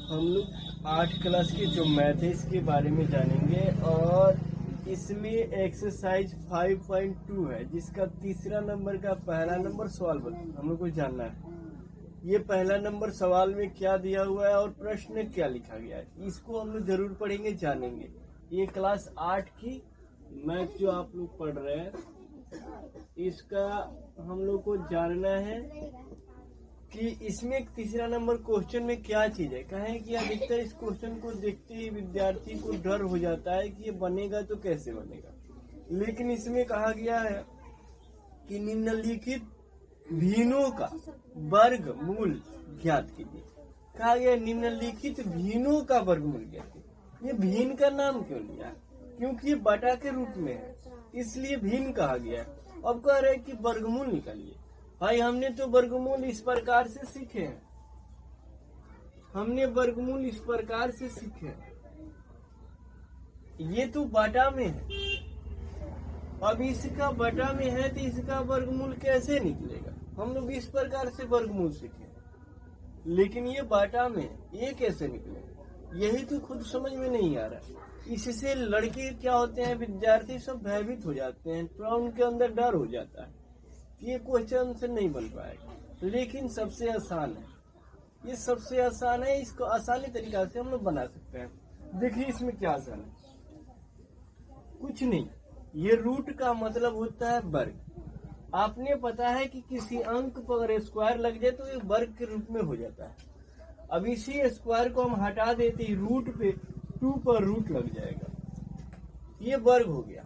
हम लोग 8 क्लास के जो मैथ है इसके बारे में जानेंगे और इसमें एक्सरसाइज 5.2 है जिसका तीसरा नंबर का पहला नंबर सवाल हम लोग को जानना है। ये पहला नंबर सवाल में क्या दिया हुआ है और प्रश्न क्या लिखा गया है, इसको हम लोग जरूर पढ़ेंगे, जानेंगे। ये क्लास 8 की मैथ जो आप लोग पढ़ रहे हैं इसका हम लोग को जानना है कि इसमें तीसरा नंबर क्वेश्चन में क्या चीज है। कहें कि अधिकतर इस क्वेश्चन को देखते ही विद्यार्थी को डर हो जाता है कि ये बनेगा तो कैसे बनेगा, लेकिन इसमें कहा गया है कि निम्नलिखित भिन्नों का वर्गमूल ज्ञात कीजिए। कहा गया निम्नलिखित भिन्नों का वर्गमूल ज्ञात कीजिए। ये भिन्न का नाम क्यों लिया? क्योंकि ये बटा के रूप में है, इसलिए भिन्न कहा गया है। अब कह रहे हैं कि वर्गमूल निकालिए। भाई हमने तो वर्गमूल इस प्रकार से सीखे हैं, हमने वर्गमूल इस प्रकार से सीखे हैं। ये तो बटा में है, अब इसका बटा में है तो इसका वर्गमूल कैसे निकलेगा? हम लोग इस प्रकार से वर्गमूल सीखे, लेकिन ये बाटा में है, ये कैसे निकलेगा? यही तो खुद समझ में नहीं आ रहा। इससे लड़के क्या होते हैं, विद्यार्थी सब भयभीत हो जाते हैं, थोड़ा उनके अंदर डर हो जाता है कि ये क्वेश्चन से नहीं बन पाएगा। लेकिन सबसे आसान है, ये सबसे आसान है, इसको आसानी तरीका से हम लोग बना सकते हैं। देखिए इसमें क्या आसान है, कुछ नहीं। ये रूट का मतलब होता है वर्ग। आपने पता है कि किसी अंक पर अगर स्क्वायर लग जाए तो ये वर्ग के रूप में हो जाता है। अब इसी स्क्वायर को हम हटा देते ही रूट पे 2 पर रूट लग जाएगा, ये वर्ग हो गया।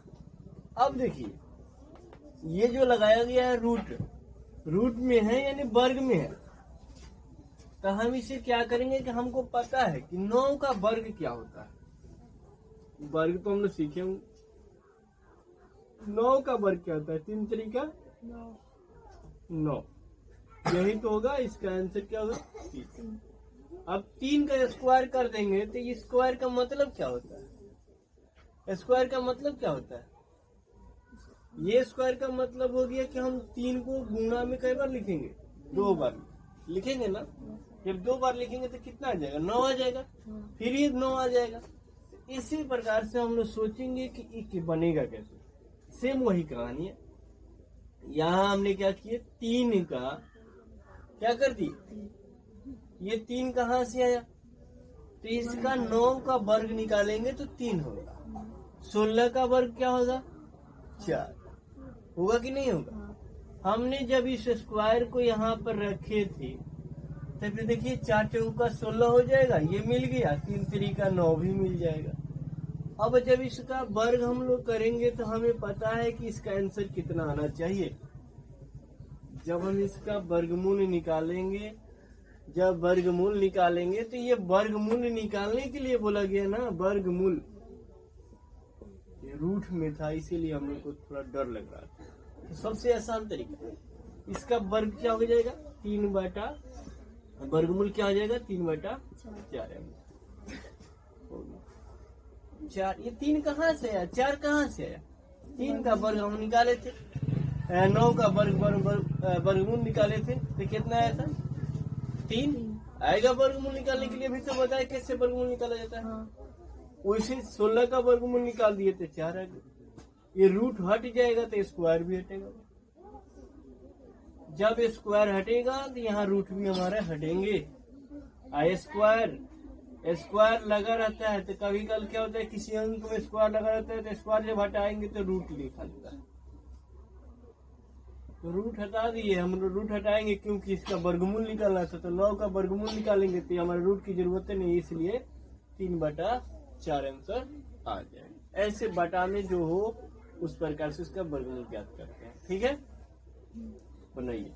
अब देखिए ये जो लगाया गया है रूट में है यानी वर्ग में है, तो हम इसे क्या करेंगे कि हमको पता है कि 9 का वर्ग क्या होता है। वर्ग तो हम लोग सीखे होंगे, 9 का वर्ग क्या होता है? 3 तरीका 9, यही तो होगा। इसका आंसर क्या होगा? 3। अब 3 का स्क्वायर कर देंगे तो ये स्क्वायर का मतलब क्या होता है? स्क्वायर का मतलब क्या होता है? ये स्क्वायर का मतलब हो गया कि हम 3 को गुणा में कई बार लिखेंगे? 2 बार लिखेंगे ना। जब 2 बार लिखेंगे तो कितना आ जाएगा? 9 आ जाएगा, फिर ये 9 आ जाएगा। इसी प्रकार से हम लोग सोचेंगे कि बनेगा कैसे। सेम वही कहानी है। यहाँ हमने क्या किया, 3 का क्या कर दी, ये 3 कहाँ से आया? तो इसका 9 का वर्ग निकालेंगे तो 3 होगा। 16 का वर्ग क्या होगा? 4 होगा कि नहीं होगा? हमने जब इस स्क्वायर को यहाँ पर रखे थे तो फिर देखिए 4 चौका 16 हो जाएगा, ये मिल गया। 3 तरीका 9 भी मिल जाएगा। अब जब इसका वर्ग हम लोग करेंगे तो हमें पता है कि इसका आंसर कितना आना चाहिए। जब हम इसका वर्गमूल निकालेंगे, जब वर्गमूल निकालेंगे तो ये वर्गमूल निकालने के लिए बोला गया ना, वर्गमूल। ये रूट में था इसीलिए हम लोग को थोड़ा डर लग रहा था। तो सबसे आसान तरीका, इसका वर्ग क्या हो जाएगा? 3 बटा, वर्गमूल क्या हो जाएगा? 3/4 4। ये 3 कहाँ से आया? 4 कहाँ से आया? 3 का वर्ग हम निकाले थे, 9 का वर्गमूल निकाले थे तो कितना आया था? 3 आएगा। वर्गमूल निकालने के लिए भी तो बताया कैसे वर्गमूल निकाला जाता है। वैसे 16 का वर्गमूल निकाल दिए थे 4 आ गए। ये रूट हट जाएगा तो स्क्वायर भी हटेगा। जब स्क्वायर हटेगा तो यहाँ रूट भी हमारे हटेंगे। स्क्वायर लगा रहता है तो कभी कल क्या होता है, किसी अंक में स्क्वायर लगा रहता है तो स्क्वायर जब हटाएंगे तो रूट लिखा जाता है। तो रूट हटा दिए, हम रूट हटाएंगे क्योंकि इसका वर्गमूल निकालना था। तो 9 का वर्गमूल निकालेंगे तो हमारे रूट की जरूरत नहीं, इसलिए 3/4 आंसर आ जाएगा। ऐसे बटा में जो हो उस प्रकार से उसका वर्गमूल ज्ञात करते हैं। ठीक है, बनाइए।